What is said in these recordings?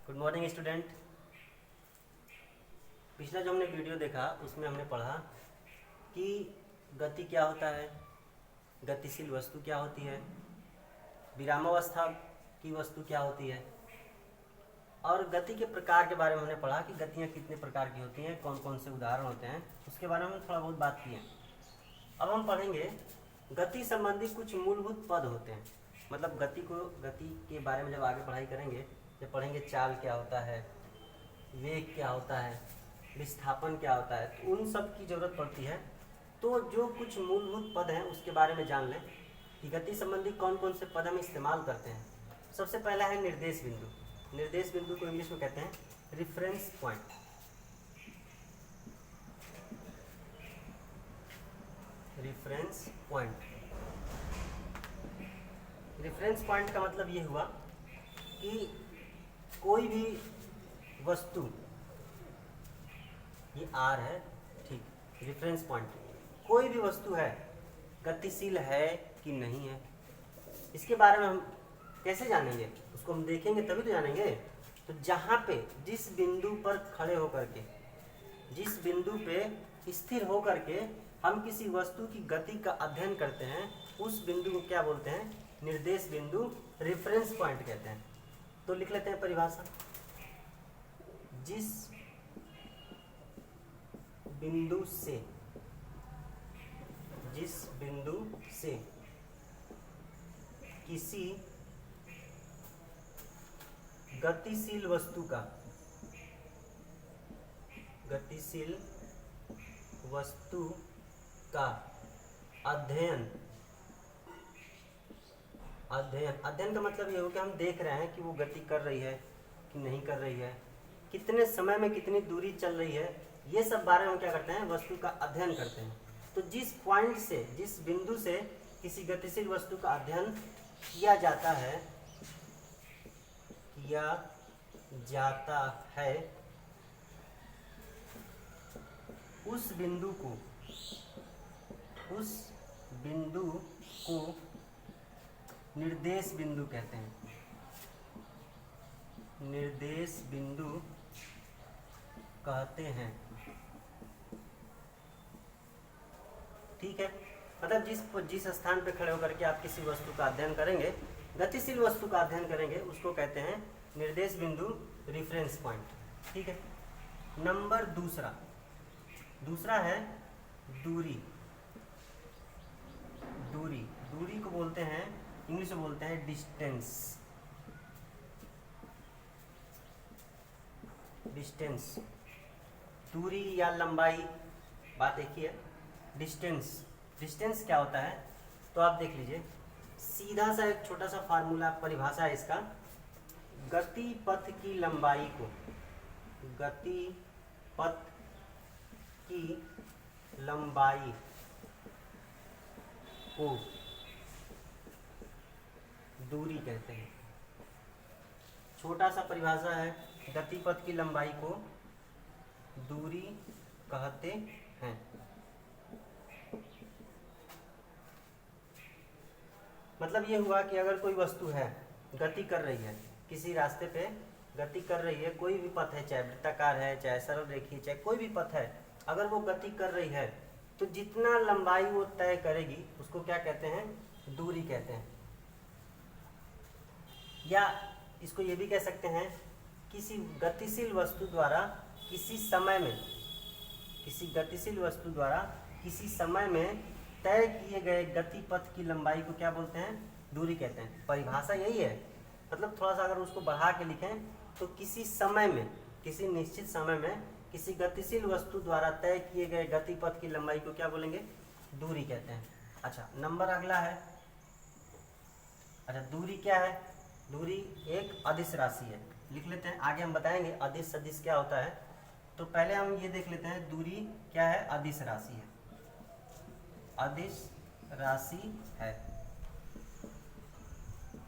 Good morning student. पिछला जो हमने वीडियो देखा उसमें हमने पढ़ा कि गति क्या होता है, गतिशील वस्तु क्या होती है, विरामावस्था की वस्तु क्या होती है, और गति के प्रकार के बारे में हमने पढ़ा कि गतियाँ कितने प्रकार की होती हैं, कौन कौन से उदाहरण होते हैं, उसके बारे में थोड़ा बहुत बात की है। अब हम पढ़ेंगे गति संबंधी कुछ मूलभूत पद होते हैं। मतलब गति के बारे में जब आगे पढ़ाई करेंगे, जब पढ़ेंगे चाल क्या होता है, वेग क्या होता है, विस्थापन क्या होता है, तो उन सब की ज़रूरत पड़ती है। तो जो कुछ मूलभूत पद हैं उसके बारे में जान लें कि गति संबंधी कौन कौन से पद हम इस्तेमाल करते हैं। सबसे पहला है निर्देश बिंदु। निर्देश बिंदु को इंग्लिश में कहते हैं reference point. Reference point. Reference point का मतलब ये हुआ कि कोई भी वस्तु, ये आर है, ठीक, रिफरेंस पॉइंट, कोई भी वस्तु है गतिशील है कि नहीं है, इसके बारे में हम कैसे जानेंगे? उसको हम देखेंगे तभी तो जानेंगे। तो जहाँ पे जिस बिंदु पर खड़े होकर के, जिस बिंदु पे स्थिर होकर के हम किसी वस्तु की गति का अध्ययन करते हैं, उस बिंदु को क्या बोलते हैं? निर्देश बिंदु, रेफरेंस पॉइंट कहते हैं। तो लिख लेते हैं परिभाषा। जिस बिंदु से किसी गतिशील वस्तु का अध्ययन का मतलब ये हो कि हम देख रहे हैं कि वो गति कर रही है कि नहीं कर रही है, कितने समय में कितनी दूरी चल रही है, ये सब बारे में क्या करते हैं? वस्तु का अध्ययन करते हैं। तो जिस पॉइंट से, जिस बिंदु से किसी गतिशील वस्तु का अध्ययन किया जाता है उस बिंदु को निर्देश बिंदु कहते हैं। निर्देश बिंदु कहते हैं, ठीक है। मतलब जिस स्थान पे खड़े होकर के आप किसी वस्तु का अध्ययन करेंगे, गतिशील वस्तु का अध्ययन करेंगे, उसको कहते हैं निर्देश बिंदु, रेफरेंस पॉइंट, ठीक है। नंबर दूसरा है दूरी। दूरी को बोलते हैं, इंग्लिश में बोलते हैं डिस्टेंस। दूरी या लंबाई, बात एक ही है। डिस्टेंस क्या होता है? तो आप देख लीजिए, सीधा सा एक छोटा सा फार्मूला, परिभाषा है इसका। गति पथ की लंबाई को दूरी कहते हैं। छोटा सा परिभाषा है, गति पथ की लंबाई को दूरी कहते हैं। मतलब ये हुआ कि अगर कोई वस्तु है, गति कर रही है, किसी रास्ते पे गति कर रही है, कोई भी पथ है, चाहे वृत्ताकार है, चाहे सरल रेखीय, चाहे कोई भी पथ है, अगर वो गति कर रही है तो जितना लंबाई वो तय करेगी उसको क्या कहते हैं? दूरी कहते हैं। या इसको ये भी कह सकते हैं, किसी गतिशील वस्तु द्वारा किसी समय में तय किए गए गति पथ की लंबाई को क्या बोलते हैं? दूरी कहते हैं। परिभाषा यही है। मतलब थोड़ा सा अगर उसको बढ़ा के लिखें तो किसी निश्चित समय में किसी गतिशील वस्तु द्वारा तय किए गए गति पथ की लंबाई को क्या बोलेंगे? दूरी कहते हैं। अच्छा, नंबर अगला है। अच्छा, दूरी क्या है? दूरी एक अदिश राशि है। लिख लेते हैं, आगे हम बताएंगे अदिश सदिश क्या होता है। तो पहले हम ये देख लेते हैं, दूरी क्या है? अदिश राशि है। अदिश राशि है,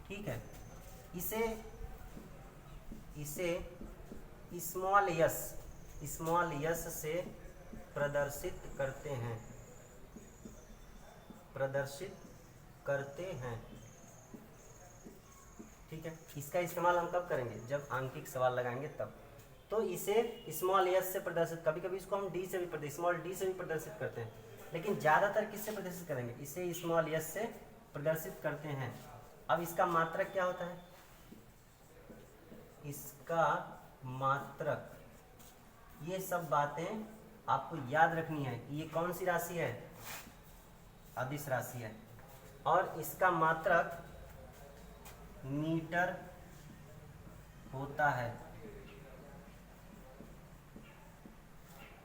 ठीक है। इसे स्मॉल यस से प्रदर्शित करते हैं, ठीक है, इसका इस्तेमाल हम कब करेंगे, जब आंकिक सवाल लगाएंगे तब। तो इसे स्मॉल एस से प्रदर्शित, कभी कभी इसको हम डी से भी स्मॉल डी से भी प्रदर्शित करते हैं, लेकिन ज़्यादातर किससे प्रदर्शित करेंगे, इसे स्मॉल एस से प्रदर्शित करते हैं। अब इसका मात्रक क्या होता है, इसका मात्रक, ये सब बातें आपको याद रखनी है कि ये कौन सी राशि है, अदिश राशि है, और इसका मात्रक मीटर होता है।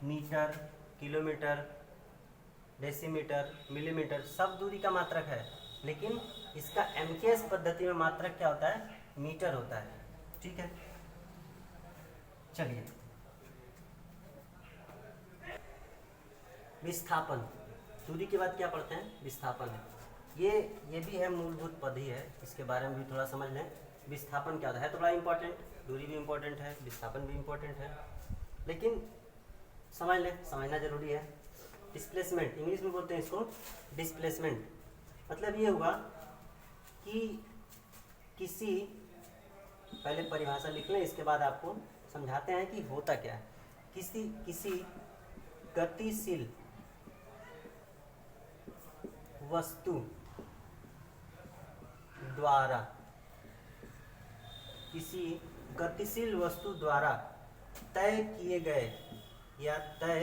मीटर, किलोमीटर, डेसीमीटर, मिलीमीटर सब दूरी का मात्रक है, लेकिन इसका एमकेएस पद्धति में मात्रक क्या होता है, मीटर होता है। ठीक है, चलिए विस्थापन, दूरी के बाद क्या पढ़ते हैं, विस्थापन है। ये भी है मूलभूत पद ही है, इसके बारे में भी थोड़ा समझ लें। विस्थापन क्या होता है तो बड़ा इंपॉर्टेंट, दूरी भी इंपॉर्टेंट है, विस्थापन भी इंपॉर्टेंट है, लेकिन समझ लें, समझना जरूरी है। डिस्प्लेसमेंट, इंग्लिश में बोलते हैं इसको डिस्प्लेसमेंट, मतलब ये हुआ कि किसी, पहले परिभाषा लिख लें, इसके बाद आपको समझाते हैं कि होता क्या है। किसी गतिशील वस्तु द्वारा, किसी गतिशील वस्तु द्वारा तय किए गए या तय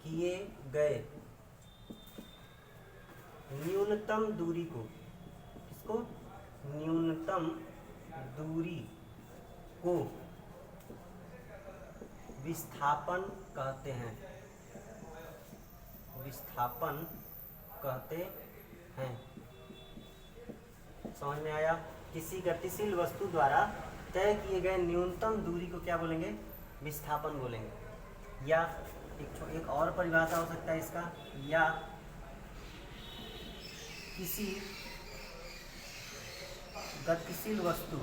किए गए न्यूनतम दूरी को, इसको न्यूनतम दूरी को विस्थापन कहते हैं, विस्थापन कहते हैं। समझ में आया, किसी गतिशील वस्तु द्वारा तय किए गए न्यूनतम दूरी को क्या बोलेंगे, विस्थापन बोलेंगे। या एक और परिभाषा हो सकता है इसका, या किसी गतिशील वस्तु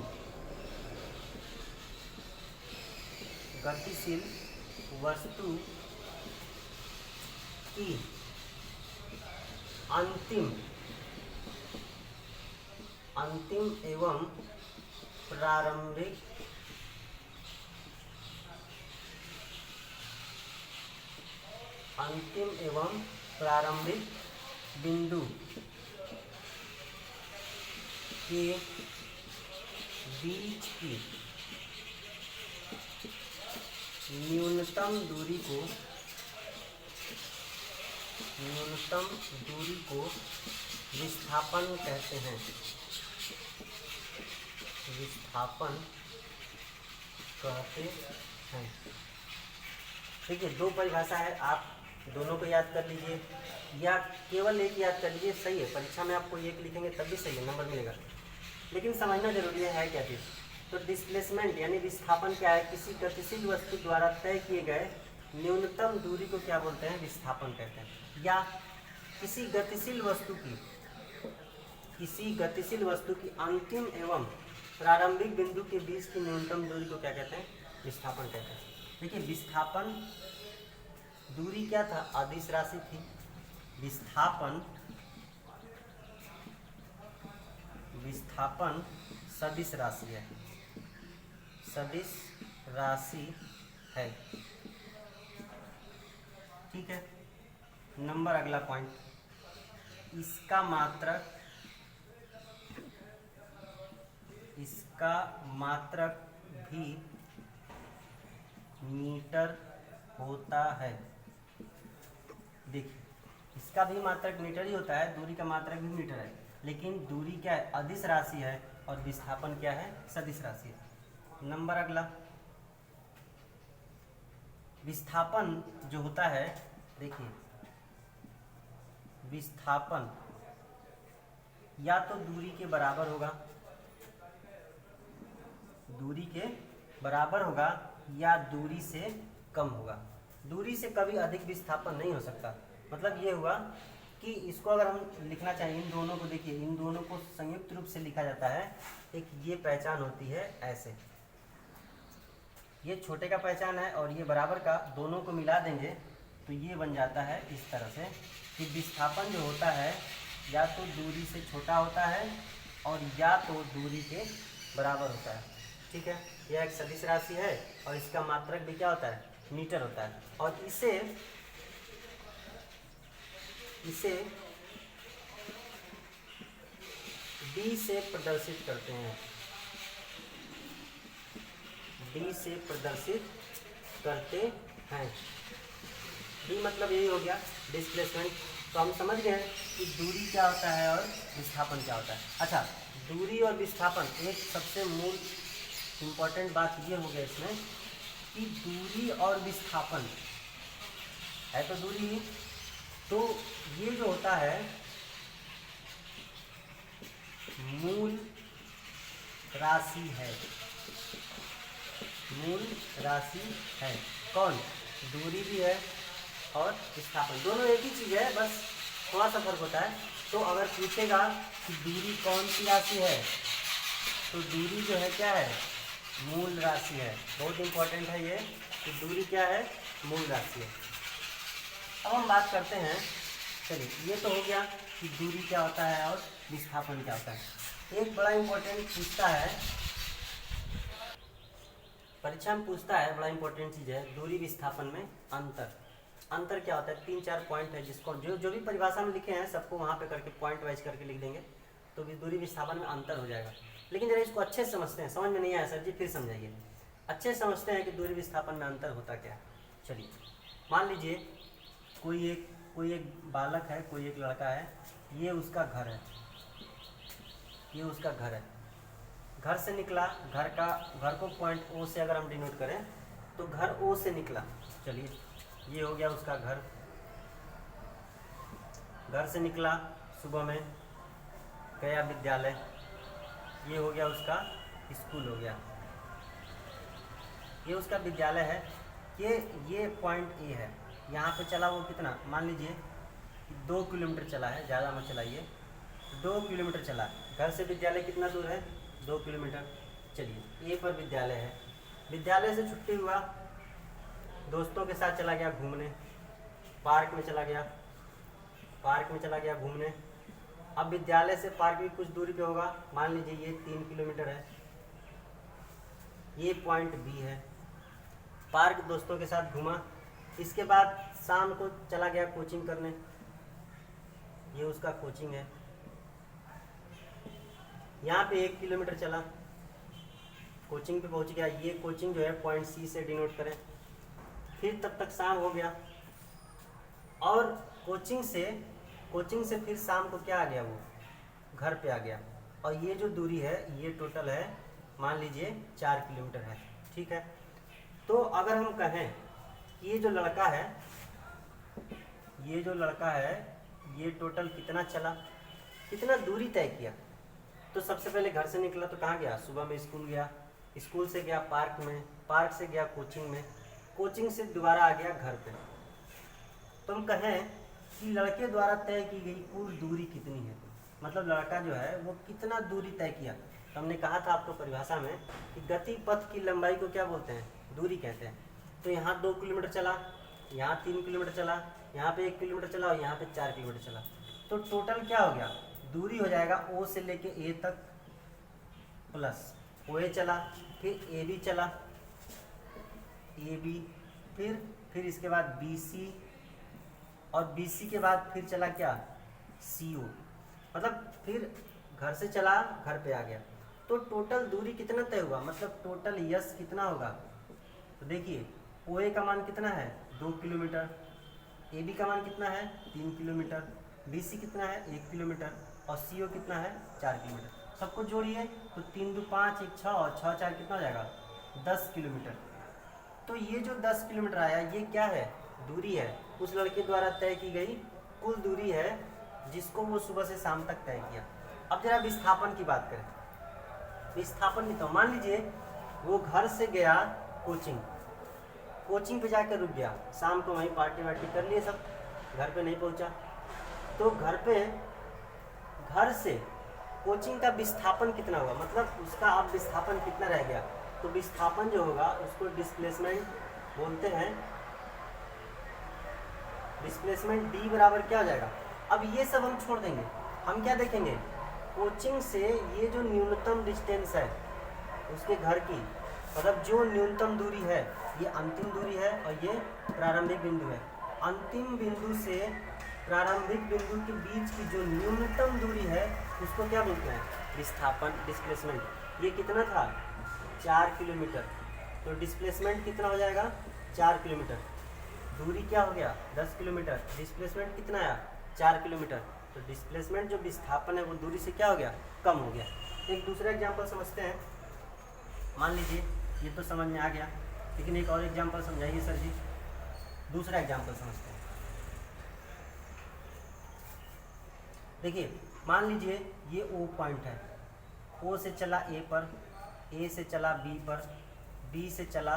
की अंतिम एवं प्रारंभिक बिंदु के बीच की न्यूनतम दूरी को विस्थापन कहते हैं, विस्थापन कहते हैं। ठीक है, दो परिभाषा है, आप दोनों को याद कर लीजिए या केवल एक याद कर लीजिए, सही है। परीक्षा में आपको एक लिखेंगे तब भी सही है, नंबर मिलेगा, लेकिन समझना जरूरी है क्या चीज़। तो डिस्प्लेसमेंट यानी विस्थापन क्या है, किसी गतिशील वस्तु द्वारा तय किए गए न्यूनतम दूरी को क्या बोलते हैं, विस्थापन कहते हैं। या किसी गतिशील वस्तु की अंतिम एवं प्रारंभिक बिंदु के बीच की न्यूनतम दूरी को क्या कहते हैं, विस्थापन कहते हैं। देखिए विस्थापन दूरी क्या था, अदिश राशि थी। विस्थापन सदिश राशि है, सदिश राशि है। ठीक है, नंबर अगला पॉइंट, इसका मात्रक भी मीटर होता है। देखिए इसका भी मात्रक मीटर ही होता है, दूरी का मात्रक भी मीटर है, लेकिन दूरी क्या है, अदिश राशि है, और विस्थापन क्या है, सदिश राशि है। नंबर अगला, विस्थापन जो होता है, देखिए विस्थापन या तो दूरी के बराबर होगा, या दूरी से कम होगा। दूरी से कभी अधिक विस्थापन नहीं हो सकता। मतलब ये हुआ कि इसको अगर हम लिखना चाहें, इन दोनों को देखिए, इन दोनों को संयुक्त रूप से लिखा जाता है। एक ये पहचान होती है ऐसे, ये छोटे का पहचान है और ये बराबर का, दोनों को मिला देंगे तो ये बन जाता है इस तरह से कि विस्थापन जो होता है या तो दूरी से छोटा होता है और या तो दूरी के बराबर होता है। ठीक है, यह एक सदिश राशि है और इसका मात्रक भी क्या होता है, मीटर होता है। और इसे डी से प्रदर्शित करते हैं, डी से प्रदर्शित करते हैं। डी मतलब यही हो गया डिस्प्लेसमेंट। तो हम समझ गए कि दूरी क्या होता है और विस्थापन क्या होता है। अच्छा, दूरी और विस्थापन, एक सबसे मूल इम्पोर्टेंट बात ये हो गया इसमें कि दूरी और विस्थापन है तो दूरी ही, तो ये जो होता है मूल राशि है, मूल राशि है। कौन, दूरी भी है और विस्थापन, दोनों एक ही चीज़ है, बस थोड़ा सा फर्क होता है। तो अगर पूछेगा कि दूरी कौन सी राशि है, तो दूरी जो है क्या है, मूल राशि है। बहुत इंपॉर्टेंट है ये कि दूरी क्या है, मूल राशि है। अब हम बात करते हैं, चलिए ये तो हो गया कि दूरी क्या होता है और विस्थापन क्या होता है। एक बड़ा इंपॉर्टेंट पूछता है, परीक्षा में पूछता है, बड़ा इंपॉर्टेंट चीज़ है, दूरी विस्थापन में अंतर। अंतर क्या होता है, 3-4 पॉइंट है जिसको जो भी परिभाषा में लिखे हैं सबको वहाँ पे करके पॉइंट वाइज करके लिख देंगे, तो भी दूरी विस्थापन में अंतर हो जाएगा। लेकिन जरा इसको अच्छे से समझते हैं, समझ में नहीं आया सर जी फिर समझाइए। अच्छे से समझते हैं कि दूरी विस्थापन में अंतर होता क्या है। चलिए मान लीजिए कोई एक बालक है, कोई एक लड़का है, ये उसका घर है, ये उसका घर है। घर से निकला, घर को पॉइंट ओ से अगर हम डिनोट करें तो घर ओ से निकला। चलिए ये हो गया उसका घर, घर से निकला सुबह में, गया विद्यालय, ये हो गया उसका स्कूल हो गया, ये उसका विद्यालय है। ये पॉइंट ए है, यहाँ पे चला वो कितना, मान लीजिए 2 किलोमीटर चला है, ज़्यादा मत चलाइए, 2 किलोमीटर चला। घर से विद्यालय कितना दूर है, 2 किलोमीटर। चलिए ए पर विद्यालय है, विद्यालय से छुट्टी हुआ, दोस्तों के साथ चला गया घूमने, पार्क में चला गया, घूमने। अब विद्यालय से पार्क भी कुछ दूरी पे होगा, मान लीजिए ये 3 किलोमीटर है, ये पॉइंट बी है। पार्क दोस्तों के साथ घूमा, इसके बाद शाम को चला गया कोचिंग करने, ये उसका कोचिंग है। यहाँ पे 1 किलोमीटर चला, कोचिंग पे पहुँच गया, ये कोचिंग जो है पॉइंट सी से डिनोट करें। फिर तब तक शाम हो गया और कोचिंग से फिर शाम को क्या आ गया, वो घर पे आ गया। और ये जो दूरी है ये टोटल है मान लीजिए 4 किलोमीटर है। ठीक है, तो अगर हम कहें कि ये जो लड़का है ये टोटल कितना चला, कितना दूरी तय किया, तो सबसे पहले घर से निकला तो कहाँ गया, सुबह में स्कूल गया, स्कूल से गया पार्क में, पार्क से गया कोचिंग में, कोचिंग से दोबारा आ गया घर पे। तो हम कहें कि लड़के द्वारा तय की गई कुल दूरी कितनी है, मतलब लड़का जो है वो कितना दूरी तय किया। तो हमने कहा था आपको परिभाषा में कि गति पथ की लंबाई को क्या बोलते हैं, दूरी कहते हैं। तो यहाँ 2 किलोमीटर चला, यहाँ 3 किलोमीटर चला, यहाँ पे 1 किलोमीटर चला और यहाँ पे 4 किलोमीटर चला। तो टोटल क्या हो गया, दूरी हो जाएगा ओ से लेके ए तक प्लस ओ ए चला, फिर ए बी चला, ए बी, फिर इसके बाद बी सी, और बी सी के बाद फिर चला क्या, सी ओ, मतलब फिर घर से चला घर पे आ गया। तो टोटल दूरी कितना तय हुआ, मतलब टोटल यस कितना होगा। तो देखिए ओ ए का मान कितना है 2 किलोमीटर, ए बी का मान कितना है 3 किलोमीटर, बी सी कितना है 1 किलोमीटर और सी ओ कितना है 4 किलोमीटर। सबको जोड़िए तो 3 2 5 1 6 और 6 4 कितना हो जाएगा 10 किलोमीटर। तो ये जो 10 किलोमीटर आया ये क्या है, दूरी है, उस लड़के द्वारा तय की गई कुल दूरी है जिसको वो सुबह से शाम तक तय किया। अब जरा विस्थापन की बात करें, विस्थापन भी तो मान लीजिए वो घर से गया कोचिंग पे जाकर रुक गया, शाम को वहीं पार्टी वार्टी कर लिए सब, घर पे नहीं पहुंचा। तो घर से कोचिंग का विस्थापन कितना हुआ, मतलब उसका अब विस्थापन कितना रह गया। तो विस्थापन जो होगा उसको डिस्प्लेसमेंट बोलते हैं, डिस्प्लेसमेंट डी बराबर क्या हो जाएगा। अब ये सब हम छोड़ देंगे, हम क्या देखेंगे, कोचिंग से ये जो न्यूनतम डिस्टेंस है उसके घर की, मतलब जो न्यूनतम दूरी है, ये अंतिम दूरी है और ये प्रारंभिक बिंदु है। अंतिम बिंदु से प्रारंभिक बिंदु के बीच की जो न्यूनतम दूरी है उसको क्या बोलते हैं, विस्थापन, डिस्प्लेसमेंट। ये कितना था, 4 किलोमीटर, तो डिस्प्लेसमेंट कितना हो जाएगा, 4 किलोमीटर। दूरी क्या हो गया, 10 किलोमीटर, डिस्प्लेसमेंट कितना आया, 4 किलोमीटर। तो डिस्प्लेसमेंट जो विस्थापन है वो दूरी से क्या हो गया, कम हो गया। एक दूसरा एग्जाम्पल समझते हैं। मान लीजिए ये तो समझ में आ गया, लेकिन एक और एग्जाम्पल समझाइए सर जी। दूसरा एग्जाम्पल समझते हैं। देखिए मान लीजिए ये O पॉइंट है, O से चला A पर, A से चला B पर, B से चला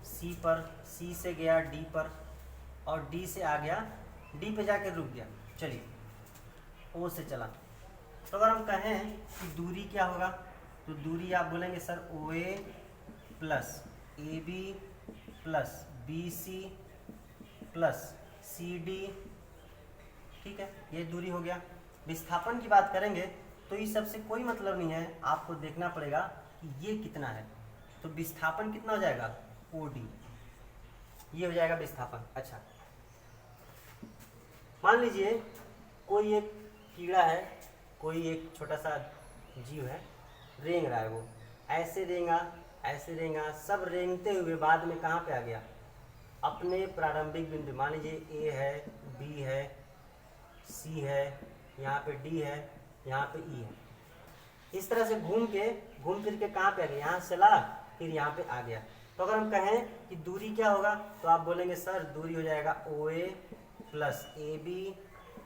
C पर, C से गया D पर और D से आ गया D पे जाके रुक गया। चलिए O से चला, तो अगर हम कहें कि दूरी क्या होगा, तो दूरी आप बोलेंगे sir OA plus AB plus BC plus CD, ठीक है, ये दूरी हो गया। विस्थापन की बात करेंगे तो इस सबसे कोई मतलब नहीं है, आपको देखना पड़ेगा कि ये कितना है। तो विस्थापन कितना हो जाएगा, OD, ये हो जाएगा विस्थापन। अच्छा मान लीजिए कोई एक कीड़ा है, कोई एक छोटा सा जीव है, रेंग रहा है, वो ऐसे रेंगा, सब रेंगते हुए बाद में कहाँ पे आ गया, अपने प्रारंभिक बिंदु। मान लीजिए A है, B है, C है, यहाँ पे D है, यहाँ पे E है। इस तरह से घूम फिर के कहाँ पे आ गया, यहाँ से चला फिर यहाँ पे आ गया। तो अगर हम कहें कि दूरी क्या होगा, तो आप बोलेंगे सर दूरी हो जाएगा OA plus AB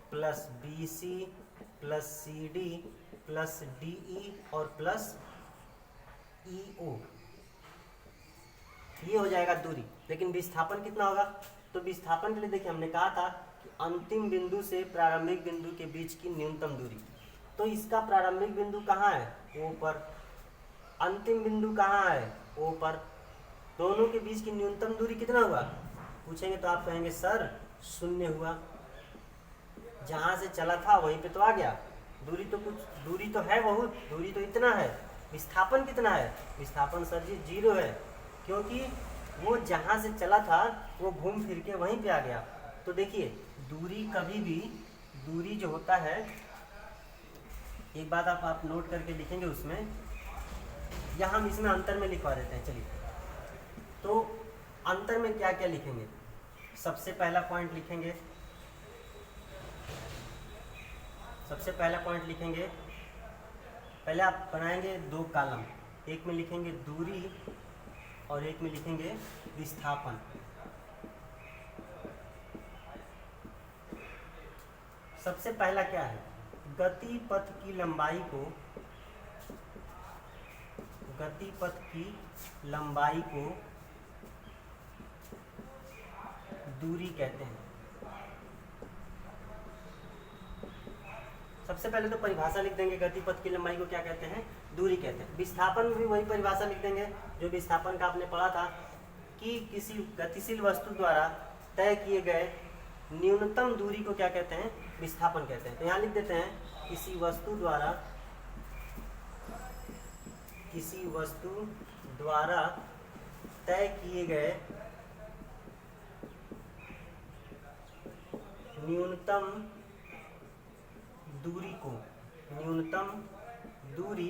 plus BC plus CD plus DE और प्लस EO, ये हो जाएगा दूरी। लेकिन विस्थापन कितना होगा, तो विस्थापन के लिए देखिए हमने कहा था कि अंतिम बिंदु से प्रारंभिक बिंदु के बीच की न्यूनतम दूरी। तो इसका प्रारंभिक बिंदु कहाँ है, O पर, अंतिम बिंदु कहाँ है, O पर, दोनों के बीच की न्यूनतम दूरी कितना हुआ पूछेंगे तो आप कहेंगे सर 0 हुआ। जहाँ से चला था वहीं पे तो आ गया। दूरी तो है बहुत, दूरी तो इतना है। विस्थापन कितना है, विस्थापन सर जी 0 है, क्योंकि वो जहाँ से चला था वो घूम फिर के वहीं पे आ गया। तो देखिए दूरी कभी भी, दूरी जो होता है, एक बात आप नोट करके लिखेंगे उसमें, या हम इसमें अंतर में लिखवा देते हैं। चलिए तो अंतर में क्या क्या लिखेंगे, सबसे पहला पॉइंट लिखेंगे, पहले आप बनाएंगे 2 कॉलम, एक में लिखेंगे दूरी और एक में लिखेंगे विस्थापन। सबसे पहला क्या है, गति पथ की लंबाई को दूरी कहते हैं। सबसे पहले तो परिभाषा लिख देंगे, गति पथ की लंबाई को क्या कहते हैं, दूरी कहते हैं। विस्थापन में भी वही परिभाषा लिख देंगे जो विस्थापन का आपने पढ़ा था कि किसी गतिशील वस्तु द्वारा तय किए गए न्यूनतम दूरी को क्या कहते हैं, विस्थापन कहते हैं। तो यहाँ लिख देते हैं किसी वस्तु द्वारा तय किए गए न्यूनतम दूरी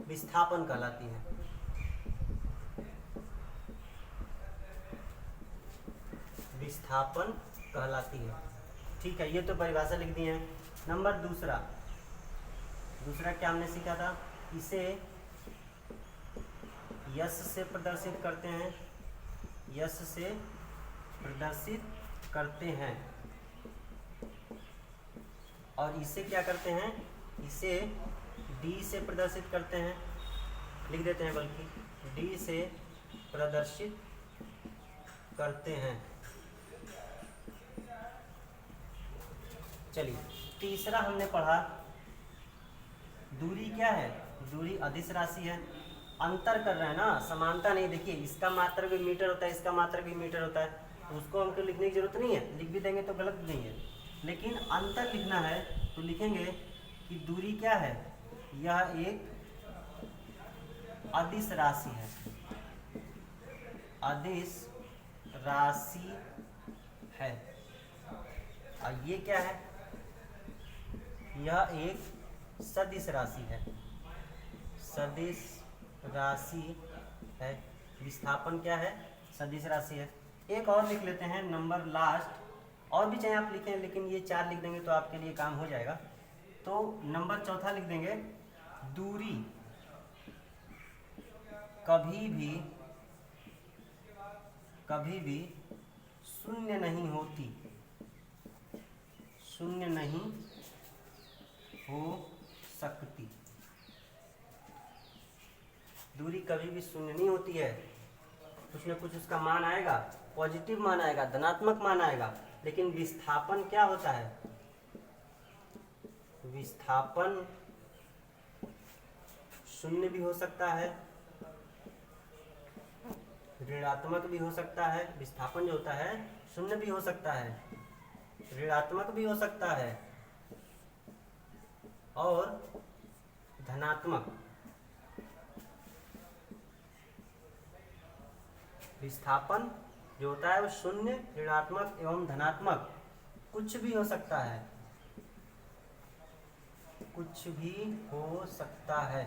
विस्थापन कहलाती है। विस्थापन कहलाती है, ठीक है। ये तो परिभाषा लिख दी है। नंबर दूसरा क्या हमने सीखा था, इसे यश से प्रदर्शित करते हैं, और इसे क्या करते हैं, इसे D से प्रदर्शित करते हैं, लिख देते हैं, बल्कि D से प्रदर्शित करते हैं। चलिए तीसरा हमने पढ़ा, दूरी क्या है, दूरी अदिश राशि है। अंतर कर रहे हैं ना, समानता नहीं। देखिए इसका मात्रक भी मीटर होता है, इसका मात्रक भी मीटर होता है, उसको हमको लिखने की जरूरत नहीं है, लिख भी देंगे तो गलत नहीं है। लेकिन अंतर लिखना है तो लिखेंगे कि दूरी क्या है, यह एक अदिश राशि है, अदिश राशि है। और ये क्या है, यह एक सदिश राशि है, सदिश राशि है। विस्थापन क्या है, सदिश राशि है। एक और लिख लेते हैं नंबर लास्ट, और भी चाहे आप लिखें लेकिन ये 4 लिख देंगे तो आपके लिए काम हो जाएगा। तो नंबर चौथा लिख देंगे, दूरी कभी भी शून्य नहीं होती, शून्य नहीं हो सकती। दूरी कभी भी शून्य नहीं होती है, कुछ न कुछ उसका मान आएगा, पॉजिटिव मान आएगा, धनात्मक मान आएगा। लेकिन विस्थापन क्या होता है, विस्थापन शून्य भी हो सकता है, ऋणात्मक भी हो सकता है। विस्थापन जो होता है शून्य भी हो सकता है, ऋणात्मक भी हो सकता है और धनात्मक। विस्थापन जो होता है वो शून्य, ऋणात्मक एवं धनात्मक कुछ भी हो सकता है, कुछ भी हो सकता है।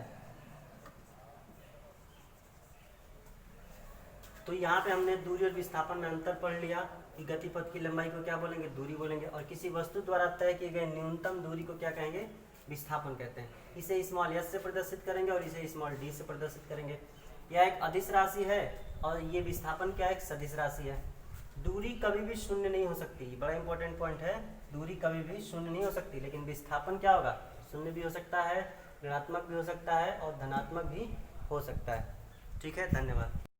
तो यहाँ पे हमने दूरी और विस्थापन में अंतर पढ़ लिया कि गतिपथ की लंबाई को क्या बोलेंगे, दूरी बोलेंगे, और किसी वस्तु द्वारा तय किए गए न्यूनतम दूरी को क्या कहेंगे, विस्थापन कहते हैं। इसे स्मॉल एस से प्रदर्शित करेंगे और इसे स्मॉल डी से प्रदर्शित करेंगे। यह एक अदिश राशि है और ये विस्थापन क्या है, एक सदिश राशि है। दूरी कभी भी शून्य नहीं हो सकती, बड़ा इंपॉर्टेंट पॉइंट है। दूरी कभी भी शून्य नहीं हो सकती, लेकिन विस्थापन क्या होगा, शून्य भी हो सकता है, ऋणात्मक भी हो सकता है और धनात्मक भी हो सकता है। ठीक है, धन्यवाद।